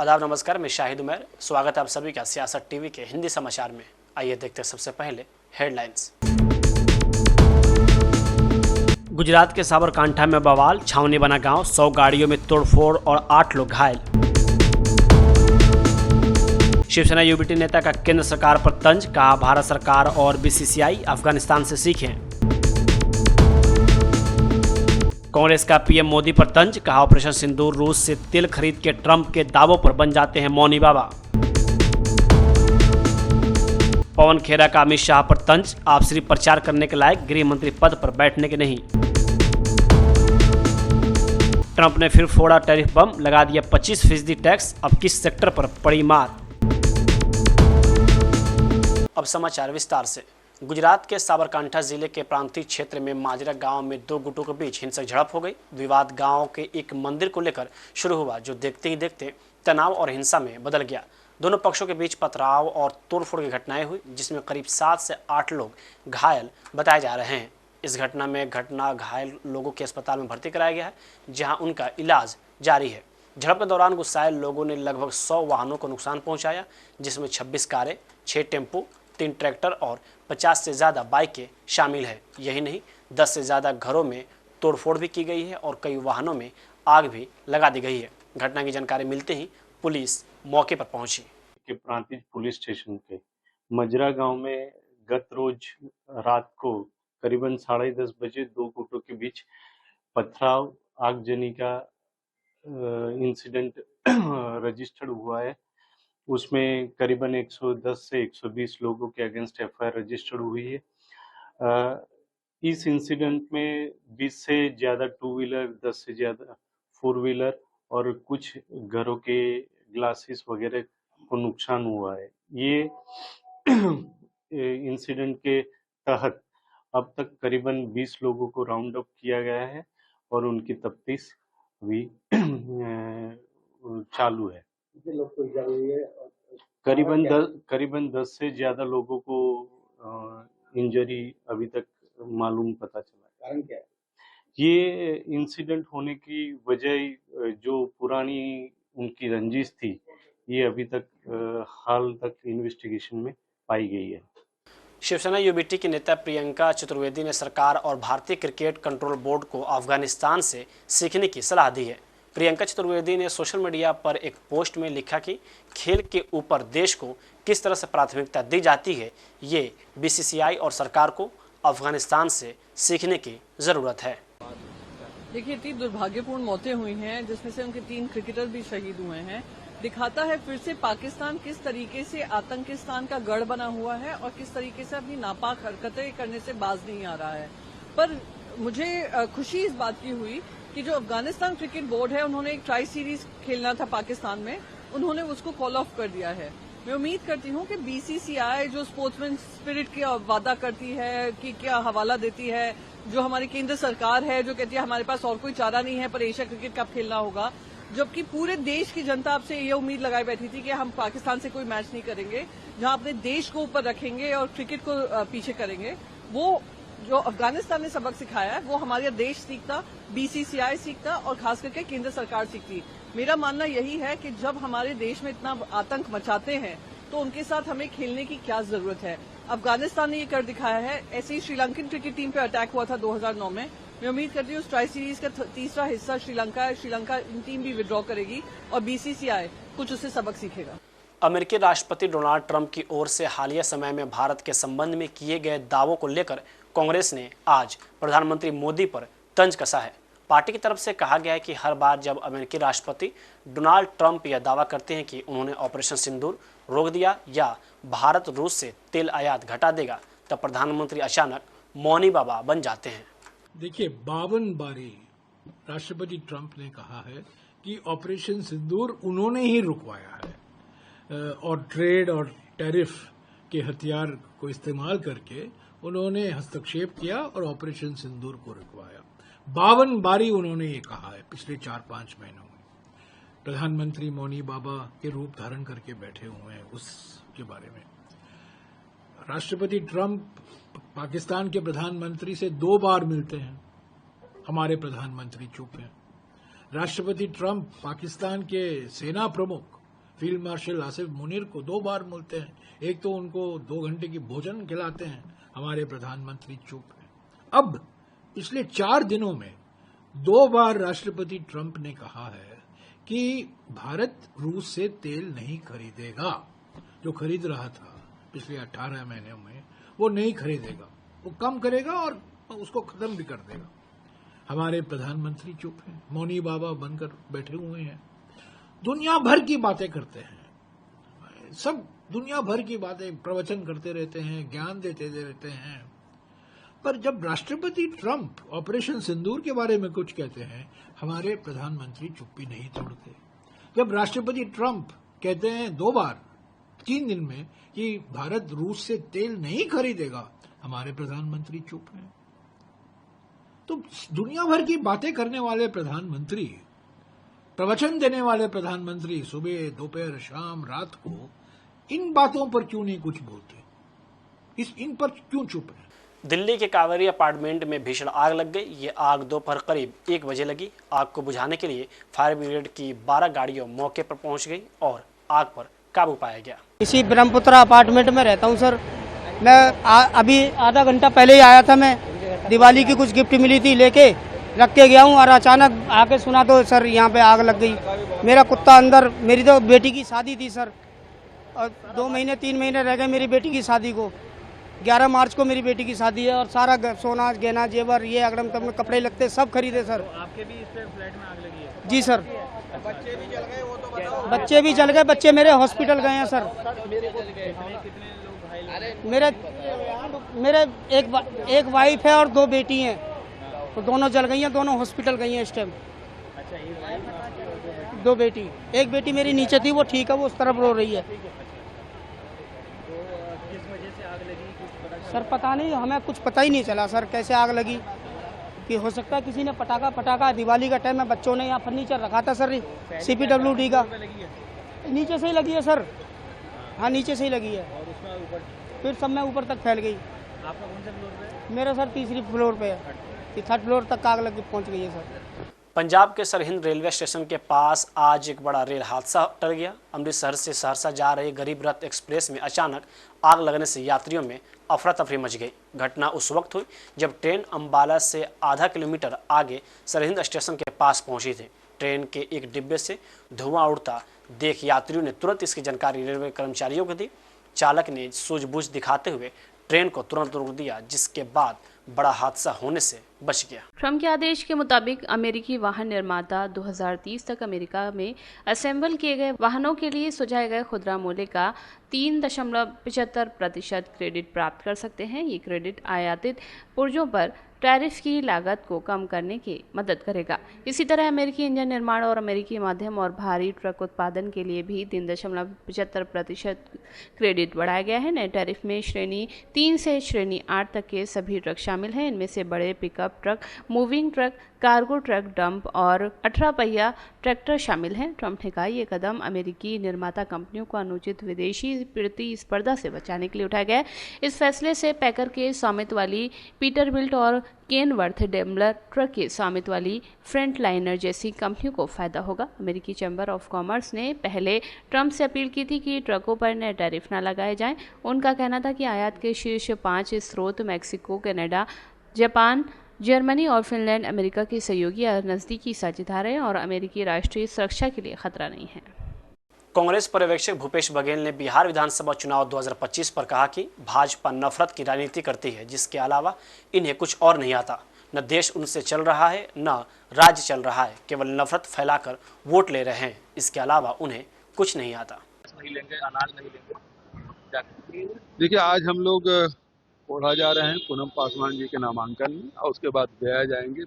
आदाब, नमस्कार। मैं शाहिद उमर। स्वागत है आप सभी का सियासत टीवी के हिंदी समाचार में। आइए देखते हैं सबसे पहले हेडलाइंस। गुजरात के साबरकांठा में बवाल, छावनी बना गांव, 100 गाड़ियों में तोड़फोड़ और 8 लोग घायल। शिवसेना यूबीटी नेता का केंद्र सरकार पर तंज, कहा भारत सरकार और बीसीसीआई अफगानिस्तान से सीखें। कांग्रेस का पीएम मोदी पर तंज, कहा ऑपरेशन सिंदूर रूस से तेल खरीद के ट्रंप के दावों पर बन जाते हैं मौनी बाबा। पवन खेरा का अमित शाह पर तंज, आप सिर्फ प्रचार करने के लायक, गृह मंत्री पद पर बैठने के नहीं। ट्रंप ने फिर फोड़ा टैरिफ बम, लगा दिया 25% टैक्स, अब किस सेक्टर पर पड़ी मार। अब समाचार विस्तार से। गुजरात के साबरकांठा जिले के प्रांतीय क्षेत्र में माजरा गांव में दो गुटों के बीच हिंसक झड़प हो गई। विवाद गांव के एक मंदिर को लेकर शुरू हुआ, जो देखते ही देखते तनाव और हिंसा में बदल गया। दोनों पक्षों के बीच पथराव और तोड़फोड़ की घटनाएं हुई, जिसमें करीब 7 से 8 लोग घायल बताए जा रहे हैं। इस घटना में घायल लोगों के अस्पताल में भर्ती कराया गया है, जहाँ उनका इलाज जारी है। झड़प के दौरान गुस्साए लोगों ने लगभग 100 वाहनों को नुकसान पहुंचाया, जिसमें 26 कारें, 6 टेम्पो, 3 ट्रैक्टर और 50 से ज़्यादा बाइकें शामिल है। यही नहीं, 10 से ज़्यादा घरों में तोड़फोड़ भी की गई है और कई वाहनों में आग भी लगा दी गई है। घटना की जानकारी मिलते ही पुलिस मौके पर पहुंची। के प्रांतीय पुलिस स्टेशन के मजरा गांव में गत रोज रात को करीबन 10:30 बजे दो गुटों के बीच पथराव, आगजनी का इंसिडेंट रजिस्टर्ड हुआ है। उसमें करीबन 110 से 120 लोगों के अगेंस्ट एफआईआर रजिस्टर्ड हुई है। इस इंसिडेंट में 20 से ज़्यादा 2 व्हीलर, 10 से ज़्यादा 4 व्हीलर और कुछ घरों के ग्लासेस वगैरह को नुकसान हुआ है। ये इंसिडेंट के तहत अब तक करीबन 20 लोगों को राउंड अप किया गया है और उनकी तफ्तीश भी चालू है। करीबन 10 से ज्यादा लोगों को इंजरी अभी तक मालूम पता चला। कारण क्या है? ये इंसिडेंट होने की वजह जो पुरानी उनकी रंजिश थी, ये अभी तक हाल तक इन्वेस्टिगेशन में पाई गई है। शिवसेना यूबीटी की नेता प्रियंका चतुर्वेदी ने सरकार और भारतीय क्रिकेट कंट्रोल बोर्ड को अफगानिस्तान से सीखने की सलाह दी है। प्रियंका चतुर्वेदी ने सोशल मीडिया पर एक पोस्ट में लिखा कि खेल के ऊपर देश को किस तरह से प्राथमिकता दी जाती है, ये बीसीसीआई और सरकार को अफगानिस्तान से सीखने की जरूरत है। देखिए, 3 दुर्भाग्यपूर्ण मौतें हुई हैं, जिसमें से उनके 3 क्रिकेटर भी शहीद हुए हैं। दिखाता है फिर से पाकिस्तान किस तरीके से आतंकिस्तान का गढ़ बना हुआ है और किस तरीके से अपनी नापाक हरकतें करने से बाज नहीं आ रहा है। पर मुझे खुशी इस बात की हुई कि जो अफगानिस्तान क्रिकेट बोर्ड है, उन्होंने एक ट्राई सीरीज खेलना था पाकिस्तान में, उन्होंने उसको कॉल ऑफ कर दिया है। मैं उम्मीद करती हूँ कि बीसीसीआई जो स्पोर्ट्समैन स्पिरिट की वादा करती है, कि क्या हवाला देती है, जो हमारी केंद्र सरकार है जो कहती है हमारे पास और कोई चारा नहीं है पर एशिया क्रिकेट कप खेलना होगा, जबकि पूरे देश की जनता आपसे ये उम्मीद लगाई बैठी थी कि हम पाकिस्तान से कोई मैच नहीं करेंगे, जहां अपने देश को ऊपर रखेंगे और क्रिकेट को पीछे करेंगे। वो जो अफगानिस्तान ने सबक सिखाया है, वो हमारा देश सीखता, बीसीसीआई सीखता और खास करके केंद्र सरकार सीखती। मेरा मानना यही है कि जब हमारे देश में इतना आतंक मचाते हैं तो उनके साथ हमें खेलने की क्या जरूरत है। अफगानिस्तान ने ये कर दिखाया है। ऐसे ही श्रीलंकन क्रिकेट टीम पे अटैक हुआ था 2009 में। मैं उम्मीद करती हूँ उस ट्राई सीरीज का तीसरा हिस्सा श्रीलंका है। श्रीलंका टीम भी विड्रॉ करेगी और बीसीसीआई कुछ उससे सबक सीखेगा। अमेरिकी राष्ट्रपति डोनाल्ड ट्रंप की ओर से हालिया समय में भारत के संबंध में किए गए दावों को लेकर कांग्रेस ने आज प्रधानमंत्री मोदी पर तंज कसा है। पार्टी की तरफ से कहा गया है कि हर बार जब अमेरिकी राष्ट्रपति डोनाल्ड ट्रंप यह दावा करते हैं कि उन्होंने ऑपरेशन सिंदूर रोक दिया या भारत रूस से तेल आयात घटा देगा, तब प्रधानमंत्री अचानक मौनी बाबा बन जाते हैं। देखिए, 52 बारी राष्ट्रपति ट्रंप ने कहा है कि ऑपरेशन सिंदूर उन्होंने ही रुकवाया है और ट्रेड और टैरिफ के हथियार को इस्तेमाल करके उन्होंने हस्तक्षेप किया और ऑपरेशन सिंदूर को रुकवाया। 52 बारी उन्होंने ये कहा है पिछले 4-5 महीनों में। प्रधानमंत्री मौनी बाबा के रूप धारण करके बैठे हुए हैं उसके बारे में। राष्ट्रपति ट्रंप पाकिस्तान के प्रधानमंत्री से 2 बार मिलते हैं, हमारे प्रधानमंत्री चुप हैं। राष्ट्रपति ट्रंप पाकिस्तान के सेना प्रमुख फील्ड मार्शल आसिफ मुनीर को 2 बार मिलते हैं, एक तो उनको 2 घंटे की भोजन खिलाते हैं, हमारे प्रधानमंत्री चुप हैं। अब पिछले 4 दिनों में 2 बार राष्ट्रपति ट्रंप ने कहा है कि भारत रूस से तेल नहीं खरीदेगा, जो खरीद रहा था पिछले 18 महीनों में वो नहीं खरीदेगा, वो कम करेगा और उसको खत्म भी कर देगा। हमारे प्रधानमंत्री चुप हैं, मौनी बाबा बनकर बैठे हुए हैं, दुनिया भर की बातें करते हैं, सब दुनिया भर की बातें प्रवचन करते रहते हैं, ज्ञान देते रहते हैं, पर जब राष्ट्रपति ट्रंप ऑपरेशन सिंदूर के बारे में कुछ कहते हैं, हमारे प्रधानमंत्री चुप्पी नहीं तोड़ते। जब राष्ट्रपति ट्रंप कहते हैं 2 बार 3 दिन में कि भारत रूस से तेल नहीं खरीदेगा, हमारे प्रधानमंत्री चुप हैं। तो दुनिया भर की बातें करने वाले प्रधानमंत्री, प्रवचन देने वाले प्रधानमंत्री सुबह दोपहर शाम रात को इन बातों पर क्यों नहीं कुछ बोलते, इन पर क्यों चुप है? दिल्ली के कावेरी अपार्टमेंट में भीषण आग लग गई। ये आग दोपहर करीब 1 बजे लगी। आग को बुझाने के लिए फायर ब्रिगेड की 12 गाड़ियां मौके पर पहुंच गई और आग पर काबू पाया गया। इसी ब्रह्मपुत्रा अपार्टमेंट में रहता हूं सर। मैं अभी आधा घंटा पहले ही आया था। मैं दिवाली की कुछ गिफ्ट मिली थी, लेके रख के गया हूं और अचानक आके सुना तो सर यहाँ पे आग लग गई। मेरा कुत्ता अंदर, मेरी तो बेटी की शादी थी सर, और 2 महीने 3 महीने रह गए मेरी बेटी की शादी को। 11 मार्च को मेरी बेटी की शादी है और सारा सोना गहना जेवर ये अगड़म तगड़म कपड़े लगते सब खरीदे सर। तो आपके भी इस फ्लैट में आग लगी है? जी सर। बच्चे भी जल गए, वो तो बताओ। बच्चे भी जल गए, बच्चे मेरे हॉस्पिटल गए हैं सर। मेरे एक वाइफ है और 2 बेटी हैं, तो दोनों जल गई हैं, दोनों हॉस्पिटल गई हैं इस टाइम। 2 बेटी, एक बेटी मेरी नीचे थी, वो ठीक है, वो उस तरफ रो रही है। सर पता नहीं, हमें कुछ पता ही नहीं चला सर कैसे आग लगी। कि हो सकता है किसी ने पटाखा दिवाली का टाइम में बच्चों ने यहाँ फर्नीचर रखा था सर, CPWD का, नीचे से ही लगी है सर। हाँ नीचे से ही लगी है, फिर सब में ऊपर तक फैल गई। आपका कौन सा फ्लोर पे है? मेरा सर 3री फ्लोर पे है, 3rd फ्लोर तक आग लग पहुँच गई है सर। पंजाब के सरहिंद रेलवे स्टेशन के पास आज एक बड़ा रेल हादसा टल गया। अमृतसर से सहरसा जा रही गरीब रथ एक्सप्रेस में अचानक आग लगने से यात्रियों में अफरा तफरी मच गई। घटना उस वक्त हुई जब ट्रेन अंबाला से आधा किलोमीटर आगे सरहिंद स्टेशन के पास पहुंची थी। ट्रेन के एक डिब्बे से धुआं उड़ता देख यात्रियों ने तुरंत इसकी जानकारी रेलवे कर्मचारियों को दी। चालक ने सूझबूझ दिखाते हुए ट्रेन को तुरंत रोक दिया, जिसके बाद बड़ा हादसा होने से बच गया। ट्रंप के आदेश के मुताबिक अमेरिकी वाहन निर्माता 2030 तक अमेरिका में असेंबल किए गए वाहनों के लिए सुझाए गए खुदरा मूल्य का 3.75% क्रेडिट प्राप्त कर सकते हैं। ये क्रेडिट आयातित पुर्जों पर टैरिफ की लागत को कम करने की मदद करेगा। इसी तरह अमेरिकी इंजन निर्माण और अमेरिकी मध्यम और भारी ट्रक उत्पादन के लिए भी 3.75% क्रेडिट बढ़ाया गया है। नए टैरिफ में श्रेणी 3 से श्रेणी 8 तक के सभी ट्रक शामिल हैं। इनमें से बड़े pickup truck, moving truck, cargo truck, dump और 18 पहिया ट्रैक्टर शामिल हैं। ट्रंप ने कहा ये कदम अमेरिकी निर्माता कंपनियों को अनुचित विदेशी प्रतिस्पर्धा से बचाने के लिए उठाया गया है। इस फैसले से पैकर के स्वामित्व वाली पीटरबिल्ट और केनवर्थ डेमलर ट्रक के स्वामित्व वाली फ्रंटलाइनर जैसी कंपनियों को फायदा होगा। अमेरिकी चैम्बर ऑफ कॉमर्स ने पहले ट्रंप से अपील की थी कि ट्रकों पर नए टैरिफ न लगाए जाएं। उनका कहना था कि आयात के शीर्ष 5 स्रोत मैक्सिको, कनाडा, जापान, जर्मनी और फिनलैंड अमेरिका के सहयोगी और नज़दीकी साझेदार हैं और अमेरिकी राष्ट्रीय सुरक्षा के लिए खतरा नहीं है। कांग्रेस पर्यवेक्षक भूपेश बघेल ने बिहार विधानसभा चुनाव 2025 पर कहा कि भाजपा नफरत की राजनीति करती है, जिसके अलावा इन्हें कुछ और नहीं आता। न देश उनसे चल रहा है, न राज्य चल रहा है, केवल नफरत फैलाकर वोट ले रहे हैं। इसके अलावा उन्हें कुछ नहीं आता। देखिए, आज हम लोग ओढ़ा जा रहे हैं पूनम पासवान जी के नामांकन में और उसके बाद गया जाएंगे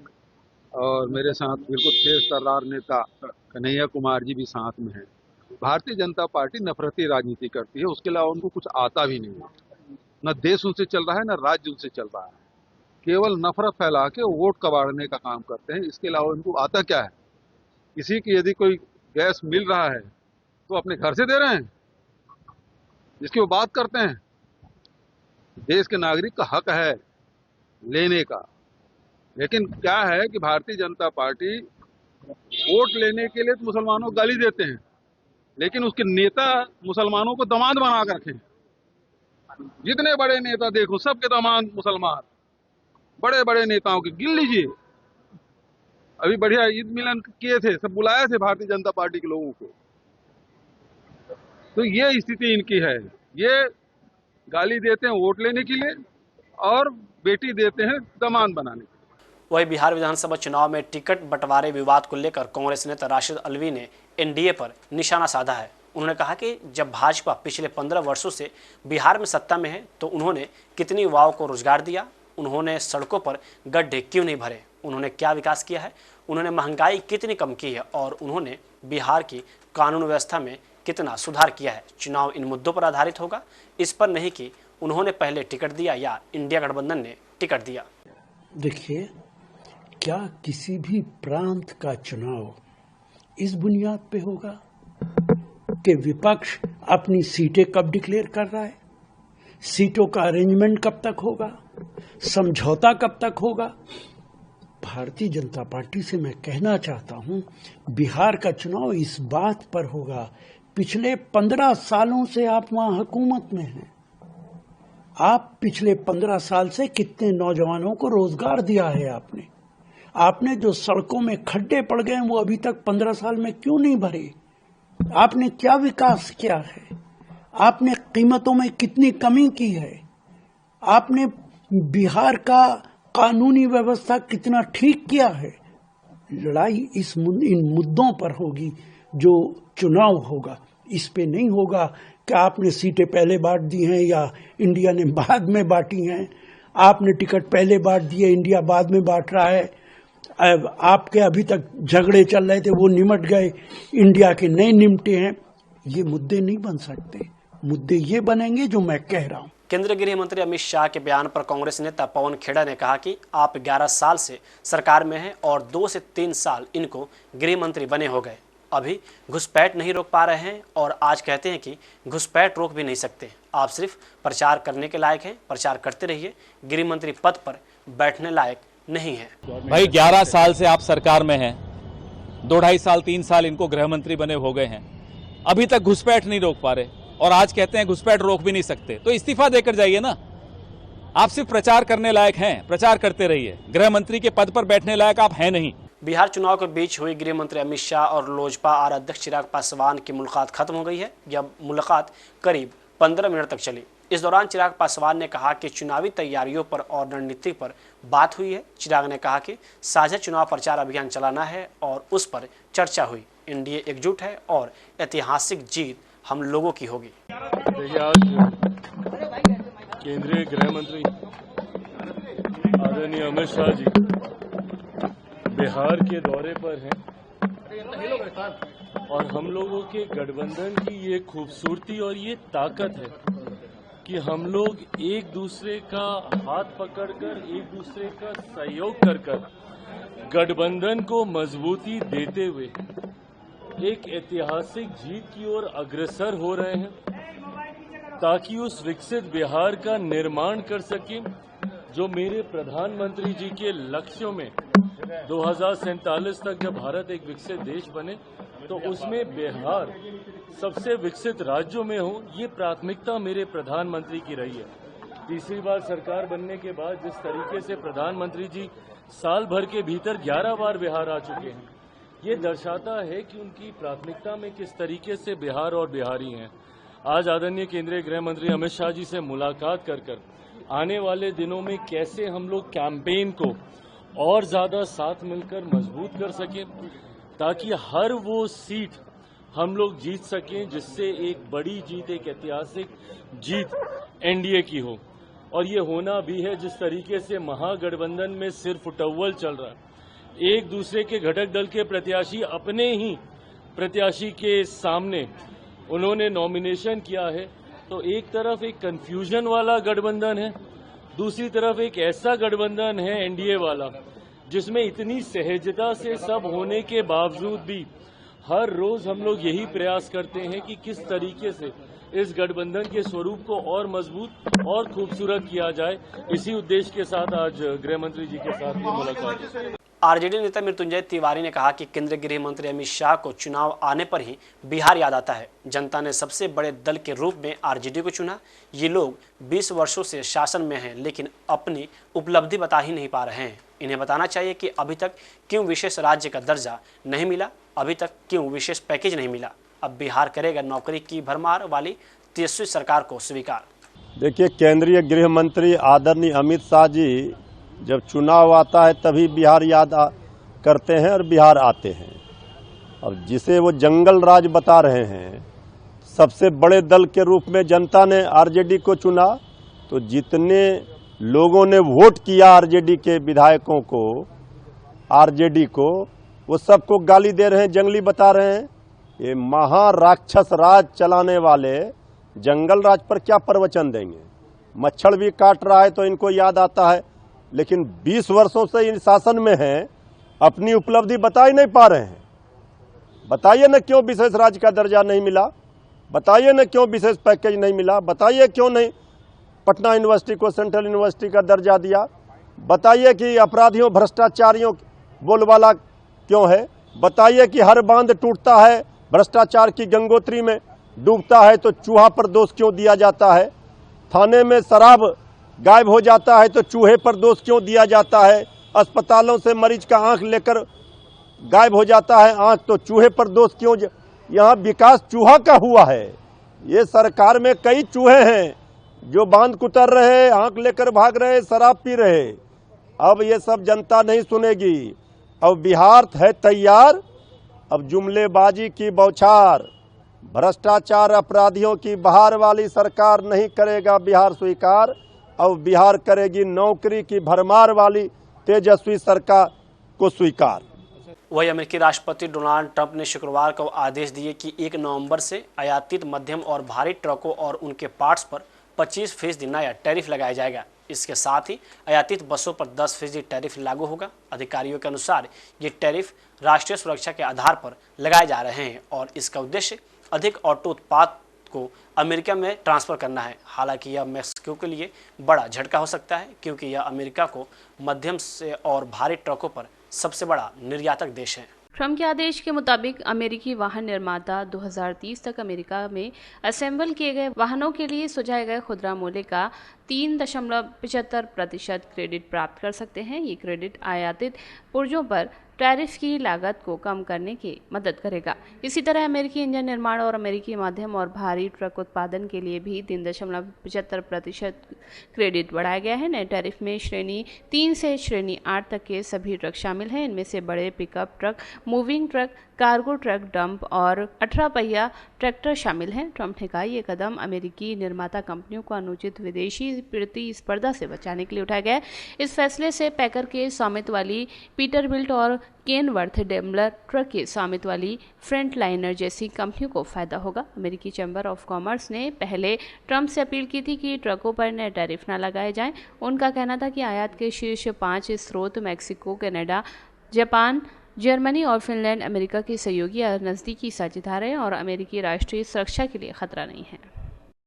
और मेरे साथ बिल्कुल तेज तर्रार नेता कन्हैया कुमार जी भी साथ में हैं। भारतीय जनता पार्टी नफरती राजनीति करती है, उसके अलावा उनको कुछ आता भी नहीं है। न देश उनसे चल रहा है, न राज्य उनसे चल रहा है। केवल नफरत फैला के वोट कबाड़ने का काम करते हैं। इसके अलावा उनको आता क्या है? किसी की यदि कोई गैस मिल रहा है तो अपने घर से दे रहे हैं, जिसकी वो बात करते हैं। देश के नागरिक का हक है लेने का, लेकिन क्या है कि भारतीय जनता पार्टी वोट लेने के लिए तो मुसलमानों को गाली देते हैं, लेकिन उसके नेता मुसलमानों को दामाद बना कर रखे। जितने बड़े नेता देखो सबके दामाद मुसलमान, बड़े बड़े नेताओं के गिन लीजिए। अभी बढ़िया ईद मिलन किए थे, सब बुलाए थे भारतीय जनता पार्टी के लोगों को। तो ये स्थिति इनकी है, ये गाली देते हैं वोट लेने के लिए और बेटी देते हैं दामाद बनाने के लिए। वही बिहार विधानसभा चुनाव में टिकट बंटवारे विवाद को लेकर कांग्रेस नेता राशिद अल्वी ने एनडीए पर निशाना साधा है। उन्होंने कहा कि जब भाजपा पिछले 15 वर्षों से बिहार में सत्ता में है तो उन्होंने कितनी युवाओं को रोजगार दिया, उन्होंने सड़कों पर गड्ढे क्यों नहीं भरे, उन्होंने क्या विकास किया है, उन्होंने महंगाई कितनी कम की है और उन्होंने बिहार की कानून व्यवस्था में कितना सुधार किया है। चुनाव इन मुद्दों पर आधारित होगा, इस पर नहीं कि उन्होंने पहले टिकट दिया या इंडिया गठबंधन ने टिकट दिया। देखिए, क्या किसी भी प्रांत का चुनाव इस बुनियाद पे होगा कि विपक्ष अपनी सीटें कब डिक्लेयर कर रहा है, सीटों का अरेंजमेंट कब तक होगा, समझौता कब तक होगा। भारतीय जनता पार्टी से मैं कहना चाहता हूं, बिहार का चुनाव इस बात पर होगा, पिछले 15 सालों से आप वहां हुकूमत में हैं, आप पिछले 15 साल से कितने नौजवानों को रोजगार दिया है आपने जो सड़कों में खड्डे पड़ गए वो अभी तक 15 साल में क्यों नहीं भरे, आपने क्या विकास किया है, आपने कीमतों में कितनी कमी की है, आपने बिहार का कानूनी व्यवस्था कितना ठीक किया है। लड़ाई इन मुद्दों पर होगी जो चुनाव होगा, इस पे नहीं होगा कि आपने सीटें पहले बांट दी हैं या इंडिया ने बाद में बांटी हैं, आपने टिकट पहले बांट दिए इंडिया बाद में बांट रहा है, आपके अभी तक झगड़े चल रहे थे वो निमट गए, इंडिया के नए निमटे हैं। ये मुद्दे नहीं बन सकते, मुद्दे ये बनेंगे जो मैं कह रहा हूं। केंद्रीय गृह मंत्री अमित शाह के बयान पर कांग्रेस नेता पवन खेड़ा ने कहा कि आप 11 साल से सरकार में हैं और 2 से 3 साल इनको गृह मंत्री बने हो गए, अभी घुसपैठ नहीं रोक पा रहे हैं और आज कहते हैं कि घुसपैठ रोक भी नहीं सकते। आप सिर्फ प्रचार करने के लायक हैं, प्रचार करते रहिए, गृह मंत्री पद पर बैठने लायक नहीं है। भाई 11 साल से आप सरकार में हैं, 2-2.5 साल 3 साल इनको गृह मंत्री बने हो गए हैं, अभी तक घुसपैठ नहीं रोक पा रहे और आज कहते हैं घुसपैठ रोक भी नहीं सकते। तो इस्तीफा देकर जाइए ना, आप सिर्फ प्रचार करने लायक हैं, प्रचार करते रहिए, गृह मंत्री के पद पर बैठने लायक आप हैं नहीं। बिहार चुनाव के बीच हुई गृह मंत्री अमित शाह और लोजपा आर अध्यक्ष चिराग पासवान की मुलाकात खत्म हो गई है। यह मुलाकात करीब 15 मिनट तक चली। इस दौरान चिराग पासवान ने कहा कि चुनावी तैयारियों पर और रणनीति पर बात हुई है। चिराग ने कहा कि साझा चुनाव प्रचार अभियान चलाना है और उस पर चर्चा हुई। एनडीए एकजुट है और ऐतिहासिक जीत हम लोगों की होगी। देखिए, आज केंद्रीय गृह मंत्री आदरणीय अमित शाह जी बिहार के दौरे पर हैं और हम लोगों के गठबंधन की ये खूबसूरती और ये ताकत है कि हम लोग एक दूसरे का हाथ पकड़कर, एक दूसरे का सहयोग कर गठबंधन को मजबूती देते हुए एक ऐतिहासिक जीत की ओर अग्रसर हो रहे हैं ताकि उस विकसित बिहार का निर्माण कर सकें जो मेरे प्रधानमंत्री जी के लक्ष्यों में 2047 तक जब भारत एक विकसित देश बने तो उसमें बिहार सबसे विकसित राज्यों में हो, ये प्राथमिकता मेरे प्रधानमंत्री की रही है। तीसरी बार सरकार बनने के बाद जिस तरीके से प्रधानमंत्री जी साल भर के भीतर 11 बार बिहार आ चुके हैं, ये दर्शाता है कि उनकी प्राथमिकता में किस तरीके से बिहार और बिहारी हैं। आज आदरणीय केंद्रीय गृह मंत्री अमित शाह जी से मुलाकात कर आने वाले दिनों में कैसे हम लोग कैंपेन को और ज्यादा साथ मिलकर मजबूत कर सकें ताकि हर वो सीट हम लोग जीत सकें जिससे एक बड़ी जीत, एक ऐतिहासिक जीत एनडीए की हो। और ये होना भी है जिस तरीके से महागठबंधन में सिर्फ उटव्वल चल रहा है, एक दूसरे के घटक दल के प्रत्याशी अपने ही प्रत्याशी के सामने उन्होंने नॉमिनेशन किया है, तो एक तरफ एक कंफ्यूजन वाला गठबंधन है, दूसरी तरफ एक ऐसा गठबंधन है एनडीए वाला जिसमें इतनी सहजता से सब होने के बावजूद भी हर रोज हम लोग यही प्रयास करते हैं कि किस तरीके से इस गठबंधन के स्वरूप को और मजबूत और खूबसूरत किया जाए। इसी उद्देश्य के साथ आज गृह मंत्री जी के साथ ये मुलाकात। आरजेडी नेता मृत्युंजय तिवारी ने कहा कि केंद्रीय गृह मंत्री अमित शाह को चुनाव आने पर ही बिहार याद आता है। जनता ने सबसे बड़े दल के रूप में आरजेडी को चुना। ये लोग 20 वर्षों से शासन में हैं, लेकिन अपनी उपलब्धि बता ही नहीं पा रहे हैं। इन्हें बताना चाहिए कि अभी तक क्यों विशेष राज्य का दर्जा नहीं मिला, अभी तक क्यों विशेष पैकेज नहीं मिला। अब बिहार करेगा नौकरी की भरमार वाली तेजस्वी सरकार को स्वीकार। देखिए, केंद्रीय गृह मंत्री आदरणीय अमित शाह जी जब चुनाव आता है तभी बिहार याद करते हैं और बिहार आते हैं। अब जिसे वो जंगल राज बता रहे हैं, सबसे बड़े दल के रूप में जनता ने आरजेडी को चुना, तो जितने लोगों ने वोट किया आरजेडी के विधायकों को, आरजेडी को, वो सबको गाली दे रहे हैं, जंगली बता रहे हैं। ये महाराक्षस राज चलाने वाले जंगल राज पर क्या प्रवचन देंगे। मच्छर भी काट रहा है तो इनको याद आता है, लेकिन 20 वर्षों से इन शासन में हैं, अपनी उपलब्धि बता ही नहीं पा रहे हैं। बताइए न क्यों विशेष राज्य का दर्जा नहीं मिला, बताइए न क्यों विशेष पैकेज नहीं मिला, बताइए क्यों नहीं पटना यूनिवर्सिटी को सेंट्रल यूनिवर्सिटी का दर्जा दिया, बताइए कि अपराधियों भ्रष्टाचारियों बोलबाला क्यों है, बताइए कि हर बांध टूटता है भ्रष्टाचार की गंगोत्री में डूबता है तो चूहा पर दोष क्यों दिया जाता है, थाने में शराब गायब हो जाता है तो चूहे पर दोष क्यों दिया जाता है, अस्पतालों से मरीज का आंख लेकर गायब हो जाता है आंख तो चूहे पर दोष क्यों। यहाँ विकास चूहा का हुआ है। ये सरकार में कई चूहे हैं जो बांध कुतर रहे, आंख लेकर भाग रहे, शराब पी रहे। अब ये सब जनता नहीं सुनेगी। अब बिहार है तैयार, अब जुमलेबाजी की बौछार, भ्रष्टाचार अपराधियों की बहार वाली सरकार नहीं करेगा बिहार स्वीकार। अब बिहार करेगी नौकरी की भरमार वाली तेजस्वी सरकार को स्वीकार। वही अमेरिकी राष्ट्रपति डोनाल्ड ट्रंप ने शुक्रवार को आदेश दिए कि 1 नवंबर से आयातित मध्यम और भारी ट्रकों और उनके पार्ट्स पर 25% नया टैरिफ लगाया जाएगा। इसके साथ ही आयातित बसों पर 10% टैरिफ लागू होगा। अधिकारियों के अनुसार ये टैरिफ राष्ट्रीय सुरक्षा के आधार पर लगाए जा रहे हैं और इसका उद्देश्य अधिक ऑटो उत्पाद को अमेरिका में ट्रांसफर करना है। हालांकि यह मैक्सिको के लिए बड़ा झटका हो सकता है, क्योंकि यह अमेरिका को मध्यम से और भारी ट्रकों पर सबसे बड़ा निर्यातक देश है। ट्रंप के आदेश के मुताबिक अमेरिकी वाहन निर्माता 2030 तक अमेरिका में असेंबल किए गए वाहनों के लिए सुझाए गए खुदरा मूल्य का 3.75% क्रेडिट प्राप्त कर सकते हैं। ये क्रेडिट आयातित पुर्जों पर टैरिफ की लागत को कम करने की मदद करेगा। इसी तरह अमेरिकी इंजन निर्माण और अमेरिकी मध्यम और भारी ट्रक उत्पादन के लिए भी 3.75% क्रेडिट बढ़ाया गया है। नए टैरिफ में श्रेणी 3 से श्रेणी 8 तक के सभी ट्रक शामिल हैं। इनमें से बड़े pickup truck, moving truck, cargo truck, dump और 18 पहिया ट्रैक्टर शामिल हैं। ट्रंप ने कहा यह कदम अमेरिकी निर्माता कंपनियों को अनुचित विदेशी प्रतिस्पर्धा से बचाने के लिए उठाया गया है। इस फैसले से पैकर के स्वामित्व वाली पीटरबिल्ट और केनवर्थ डेमलर ट्रक के स्वामित्व वाली फ्रंटलाइनर जैसी कंपनियों को फायदा होगा। अमेरिकी चैम्बर ऑफ कॉमर्स ने पहले ट्रंप से अपील की थी कि ट्रकों पर नए टैरिफ न लगाए जाएं। उनका कहना था कि आयात के शीर्ष 5 स्रोत मैक्सिको, कनाडा, जापान, जर्मनी और फिनलैंड अमेरिका के सहयोगी या नज़दीकी साझेदार हैं और अमेरिकी राष्ट्रीय सुरक्षा के लिए खतरा नहीं है।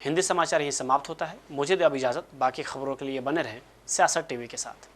हिंदी समाचार यहीं समाप्त होता है। मुझे दे अब इजाज़त। बाकी खबरों के लिए बने रहें सियासत टीवी के साथ।